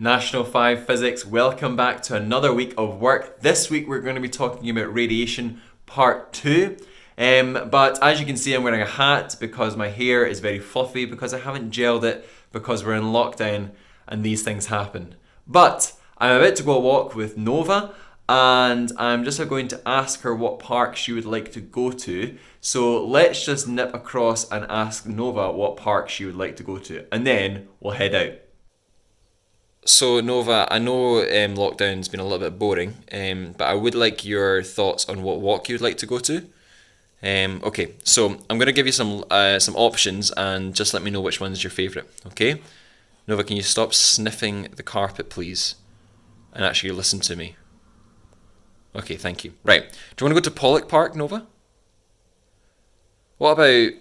National 5 Physics, welcome back to another week of work. This week we're going to be talking about radiation part 2. But as you can see, I'm wearing a hat because my hair is very fluffy, because I haven't gelled it, because we're in lockdown and these things happen. But I'm about to go walk with Nova, and I'm just going to ask her what park she would like to go to. So let's just nip across and ask Nova what park she would like to go to, and then we'll head out. So Nova, I know lockdown's been a little bit boring, but I would like your thoughts on what walk you would like to go to. Okay, so I'm going to give you some options and just let me know which one's your favourite, okay? Nova, can you stop sniffing the carpet, please? And actually listen to me. Okay, thank you. Right, do you want to go to Pollock Park, Nova? What about...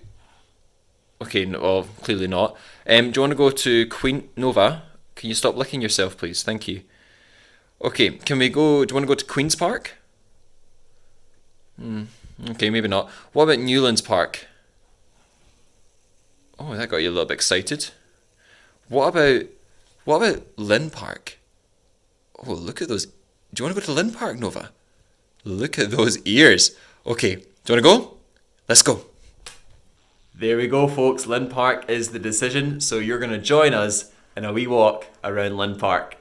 Okay, no, well, clearly not. Do you want to go to Queen... Nova, can you stop licking yourself, please? Thank you. Okay, can we go... Do you want to go to Queen's Park? Okay, maybe not. What about Newlands Park? Oh, that got you a little bit excited. What about Linn Park? Oh, look at those. Do you want to go to Linn Park, Nova? Look at those ears. Okay, do you want to go? Let's go. There we go, folks. Linn Park is the decision. So you're going to join us in a wee walk around Linn Park.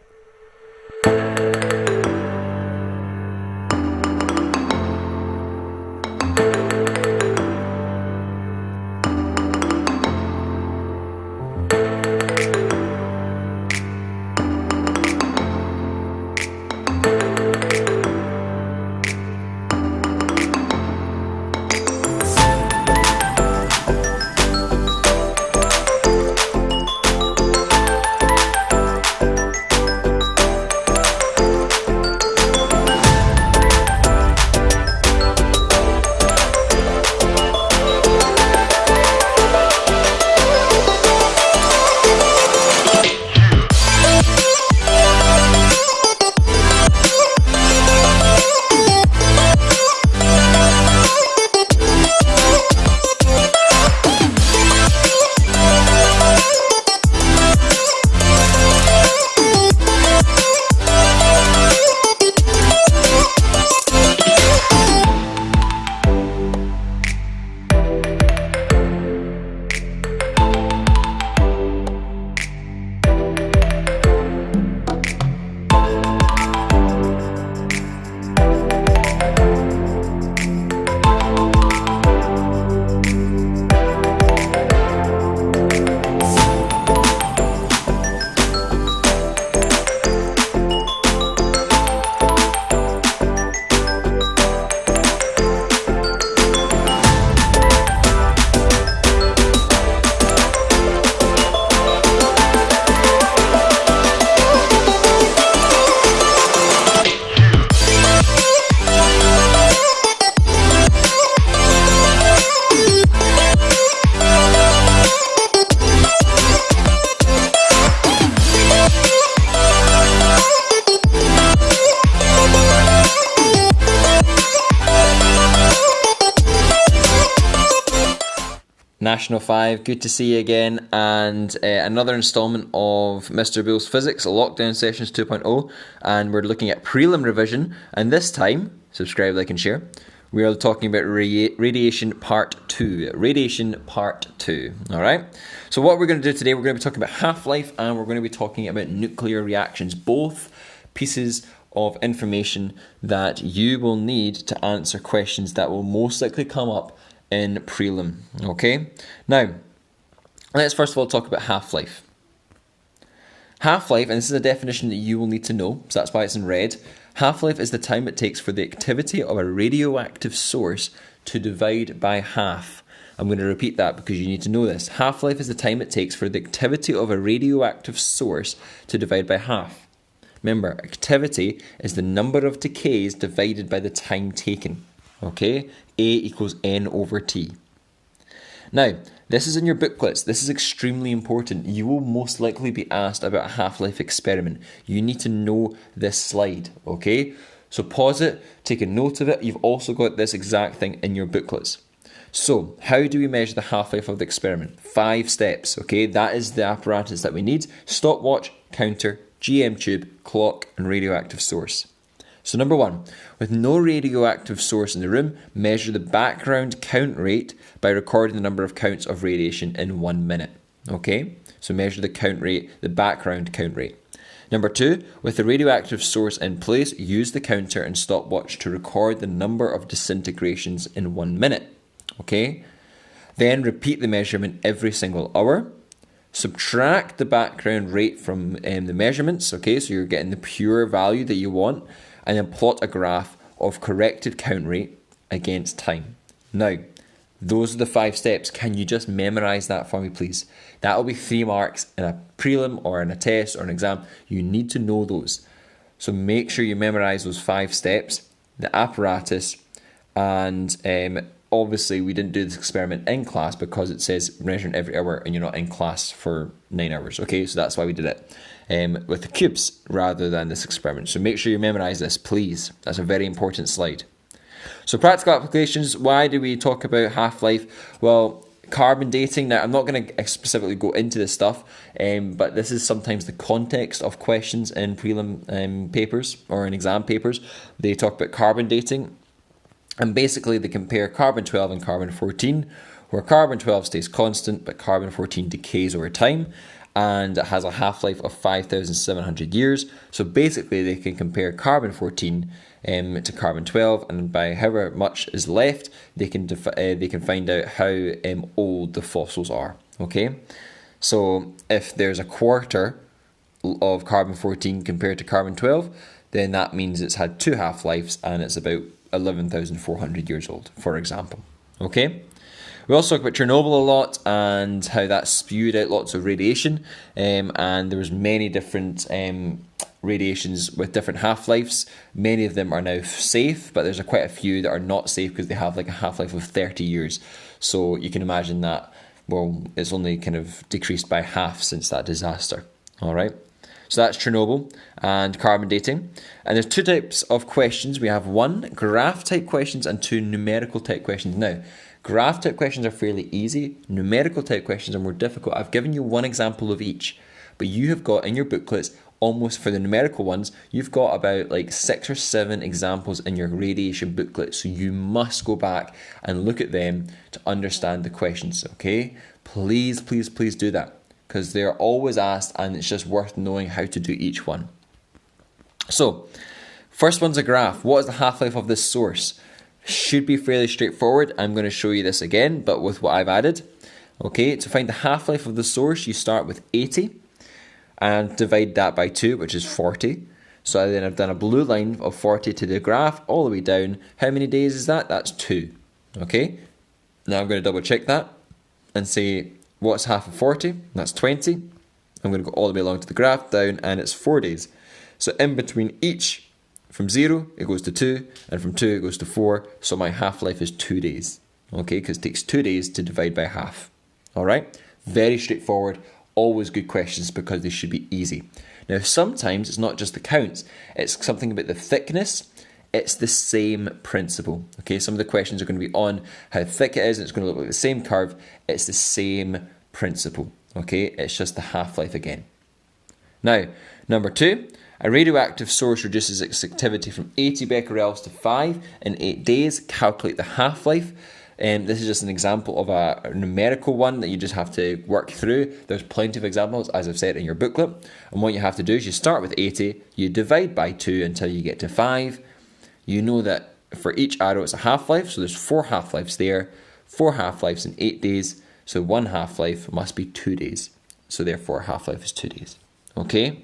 National 5, good to see you again, and another installment of Mr. Bull's Physics, Lockdown Sessions 2.0, and we're looking at Prelim revision, and this time, subscribe, like and share, we are talking about radiation part 2, alright? So what we're going to do today, we're going to be talking about half-life, and we're going to be talking about nuclear reactions, both pieces of information that you will need to answer questions that will most likely come up in Prelim, okay? Now, let's first of all talk about half-life. Half-life, and this is a definition that you will need to know, so that's why it's in red. Half-life is the time it takes for the activity of a radioactive source to divide by half. I'm going to repeat that because you need to know this. Half-life is the time it takes for the activity of a radioactive source to divide by half. Remember, activity is the number of decays divided by the time taken. Okay, A equals N over T. Now, this is in your booklets. This is extremely important. You will most likely be asked about a half-life experiment. You need to know this slide, okay? So pause it, take a note of it. You've also got this exact thing in your booklets. So, how do we measure the half-life of the experiment? 5 steps, okay? That is the apparatus that we need. Stopwatch, counter, GM tube, clock, and radioactive source. So number 1, with no radioactive source in the room, measure the background count rate by recording the number of counts of radiation in 1 minute. Okay, so measure the count rate, the background count rate. Number 2, with the radioactive source in place, use the counter and stopwatch to record the number of disintegrations in 1 minute. Okay, then repeat the measurement every single hour. Subtract the background rate from the measurements, okay, so you're getting the pure value that you want, and then plot a graph of corrected count rate against time. Now, those are the 5 steps. Can you just memorize that for me, please? That will be 3 marks in a prelim or in a test or an exam. You need to know those. So make sure you memorize those 5 steps, the apparatus, and obviously we didn't do this experiment in class because it says measuring every hour and you're not in class for 9 hours. Okay, so that's why we did it with the cubes rather than this experiment. So make sure you memorize this, please. That's a very important slide. So practical applications, why do we talk about half-life? Well, carbon dating. Now, I'm not going to specifically go into this stuff, but this is sometimes the context of questions in prelim papers or in exam papers. They talk about carbon dating. And basically, they compare carbon-12 and carbon-14, where carbon-12 stays constant, but carbon-14 decays over time, and it has a half-life of 5,700 years. So basically, they can compare carbon-14 to carbon-12, and by however much is left, they can find out how old the fossils are. Okay, so if there's a quarter of carbon-14 compared to carbon-12, then that means it's had 2 half-lives, and it's about 11,400 years old, for example. Okay. We also talk about Chernobyl a lot and how that spewed out lots of radiation, and there was many different radiations with different half-lives. Many of them are now safe, but there's quite a few that are not safe because they have like a half-life of 30 years. So you can imagine that, well, it's only kind of decreased by half since that disaster. All right. So that's Chernobyl and carbon dating. And there's 2 types of questions. We have 1, graph type questions, and 2, numerical type questions. Now, graph type questions are fairly easy. Numerical type questions are more difficult. I've given you 1 example of each, but you have got in your booklets, almost for the numerical ones, you've got about like 6 or 7 examples in your radiation booklet. So you must go back and look at them to understand the questions, okay? Please, please, please do that, because they're always asked and it's just worth knowing how to do each one. So, first one's a graph. What is the half-life of this source? Should be fairly straightforward. I'm going to show you this again, but with what I've added. Okay, to find the half-life of the source, you start with 80 and divide that by 2, which is 40. So then I've done a blue line of 40 to the graph all the way down. How many days is that? That's 2. Okay, now I'm going to double check that and say, what's half of 40? That's 20. I'm going to go all the way along to the graph down, and it's 4 days. So in between each, from 0, it goes to 2, and from 2, it goes to 4. So my half-life is 2 days. Okay, because it takes 2 days to divide by half. All right, very straightforward. Always good questions because they should be easy. Now, sometimes it's not just the counts. It's something about the thickness. It's the same principle. Okay, some of the questions are going to be on how thick it is, and it's going to look like the same curve. It's the same principle. Okay, it's just the half-life again. Now, number 2, a radioactive source reduces its activity from 80 becquerels to 5 in 8 days. Calculate the half-life. This is just an example of a numerical one that you just have to work through. There's plenty of examples, as I've said, in your booklet. And what you have to do is you start with 80, you divide by 2 until you get to 5. You know that for each arrow it's a half-life, so there's 4 half-lives there. 4 half-lives in 8 days, so 1 half-life must be 2 days. So therefore half-life is 2 days. Okay?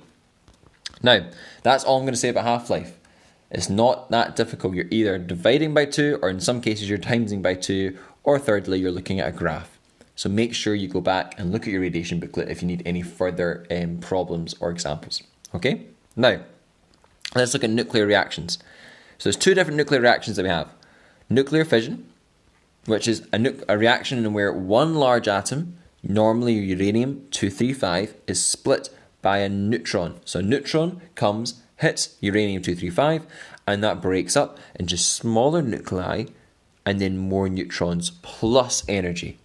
Now, that's all I'm going to say about half-life. It's not that difficult. You're either dividing by 2, or in some cases you're timesing by 2, or thirdly, you're looking at a graph. So make sure you go back and look at your radiation booklet if you need any further problems or examples. Okay? Now, let's look at nuclear reactions. So there's 2 different nuclear reactions that we have. Nuclear fission, which is a reaction in where one large atom, normally uranium-235, is split by a neutron. So a neutron comes, hits uranium-235, and that breaks up into smaller nuclei and then more neutrons plus energy.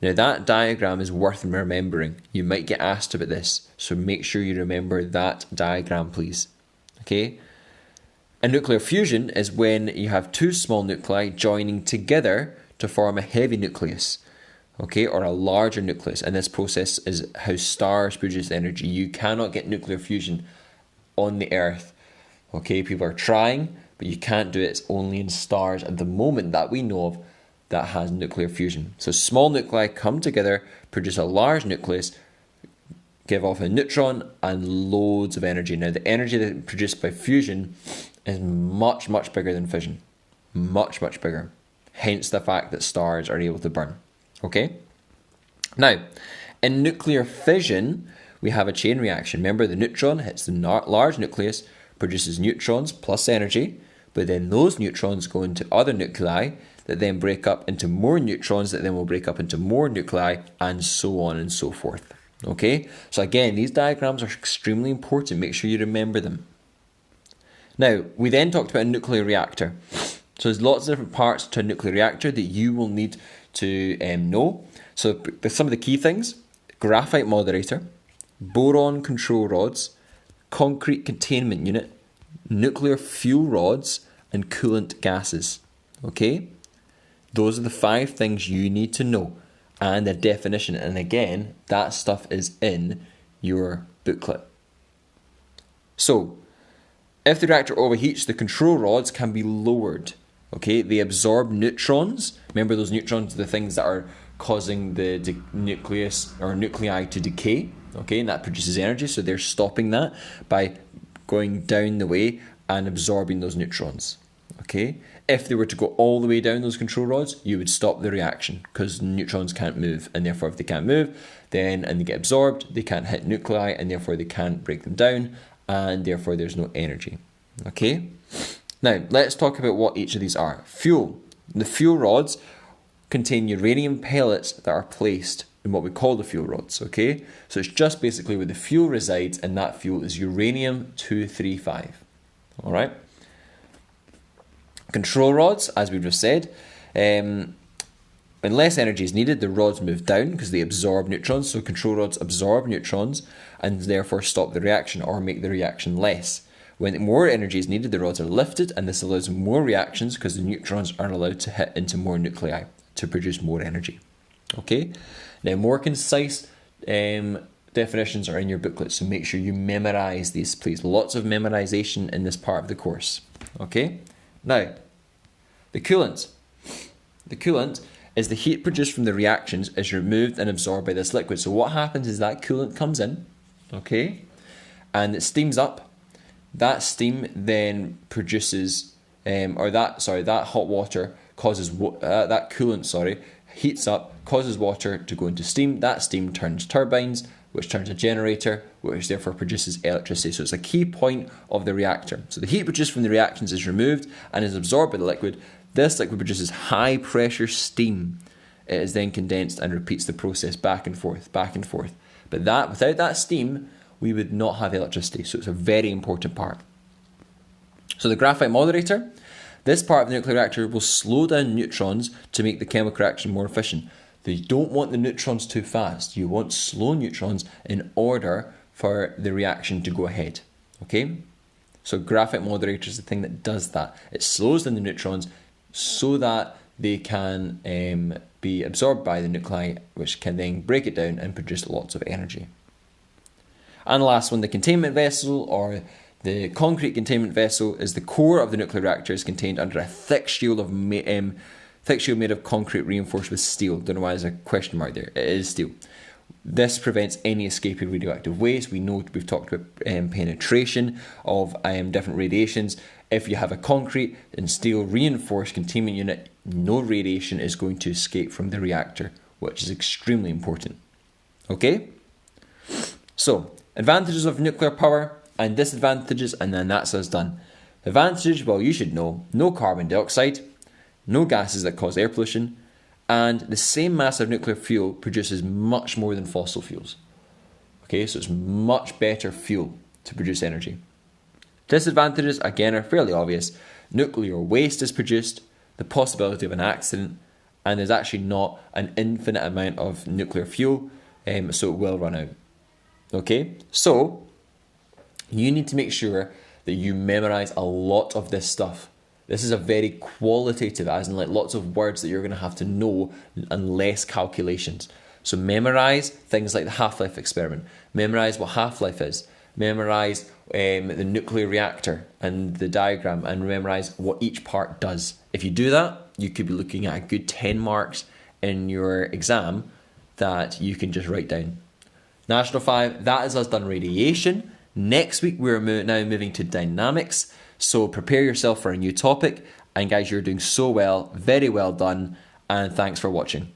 Now that diagram is worth remembering. You might get asked about this, so make sure you remember that diagram, please. Okay? A nuclear fusion is when you have two small nuclei joining together to form a heavy nucleus, okay, or a larger nucleus. And this process is how stars produce energy. You cannot get nuclear fusion on the Earth. Okay, people are trying, but you can't do it. It's only in stars at the moment that we know of that has nuclear fusion. So small nuclei come together, produce a large nucleus, give off a neutron and loads of energy. Now the energy that is produced by fusion is much, much bigger than fission. Much, much bigger. Hence the fact that stars are able to burn. Okay? Now, in nuclear fission, we have a chain reaction. Remember, the neutron hits the large nucleus, produces neutrons plus energy, but then those neutrons go into other nuclei that then break up into more neutrons that then will break up into more nuclei, and so on and so forth. Okay? So again, these diagrams are extremely important. Make sure you remember them. Now, we then talked about a nuclear reactor. So there's lots of different parts to a nuclear reactor that you will need to know. So there's some of the key things: graphite moderator, boron control rods, concrete containment unit, nuclear fuel rods, and coolant gases. Okay? Those are the 5 things you need to know, and a definition. And again, that stuff is in your booklet. So, if the reactor overheats, the control rods can be lowered. Okay, they absorb neutrons. Remember, those neutrons are the things that are causing the nucleus or nuclei to decay. Okay, and that produces energy. So they're stopping that by going down the way and absorbing those neutrons. Okay, if they were to go all the way down those control rods, you would stop the reaction because neutrons can't move, and therefore if they can't move, then and they get absorbed, they can't hit nuclei, and therefore they can't break them down, and therefore there's no energy. Okay. Now, let's talk about what each of these are. Fuel. The fuel rods contain uranium pellets that are placed in what we call the fuel rods, okay? So it's just basically where the fuel resides, and that fuel is uranium-235, all right? Control rods, as we've just said, when less energy is needed, the rods move down because they absorb neutrons. So control rods absorb neutrons and therefore stop the reaction or make the reaction less. When more energy is needed, the rods are lifted, and this allows more reactions because the neutrons are allowed to hit into more nuclei to produce more energy. Okay? Now, more concise definitions are in your booklet, so make sure you memorise these, please. Lots of memorisation in this part of the course. Okay? Now, the coolant. The coolant is the heat produced from the reactions is removed and absorbed by this liquid. So what happens is that coolant comes in, okay, and it steams up. That steam then produces, that hot water causes, that coolant, heats up, causes water to go into steam. That steam turns turbines, which turns a generator, which therefore produces electricity. So it's a key point of the reactor. So the heat produced from the reactions is removed and is absorbed by the liquid. This liquid produces high pressure steam. It is then condensed and repeats the process back and forth, back and forth. But without that steam, we would not have electricity. So it's a very important part. So the graphite moderator, this part of the nuclear reactor will slow down neutrons to make the chemical reaction more efficient. You don't want the neutrons too fast. You want slow neutrons in order for the reaction to go ahead. Okay? So graphite moderator is the thing that does that. It slows down the neutrons so that they can be absorbed by the nuclei, which can then break it down and produce lots of energy. And the last one, the containment vessel, or the concrete containment vessel, is the core of the nuclear reactor is contained under a thick shield made of concrete reinforced with steel. Don't know why there's a question mark there. It is steel. This prevents any escape of radioactive waste. We know we've talked about penetration of different radiations. If you have a concrete and steel reinforced containment unit, no radiation is going to escape from the reactor, which is extremely important. Okay? So, advantages of nuclear power and disadvantages, and then that's us done. Advantages, well, you should know: no carbon dioxide, no gases that cause air pollution, and the same mass of nuclear fuel produces much more than fossil fuels. Okay, so it's much better fuel to produce energy. Disadvantages, again, are fairly obvious. Nuclear waste is produced, the possibility of an accident, and there's actually not an infinite amount of nuclear fuel, so it will run out. Okay, so you need to make sure that you memorize a lot of this stuff. This is a very qualitative, as in like lots of words that you're going to have to know and less calculations. So memorize things like the half-life experiment. Memorize what half-life is. Memorize the nuclear reactor and the diagram, and memorize what each part does. If you do that, you could be looking at a good 10 marks in your exam that you can just write down. National 5, that is us done radiation. Next week, we're now moving to dynamics. So prepare yourself for a new topic. And guys, you're doing so well. Very well done. And thanks for watching.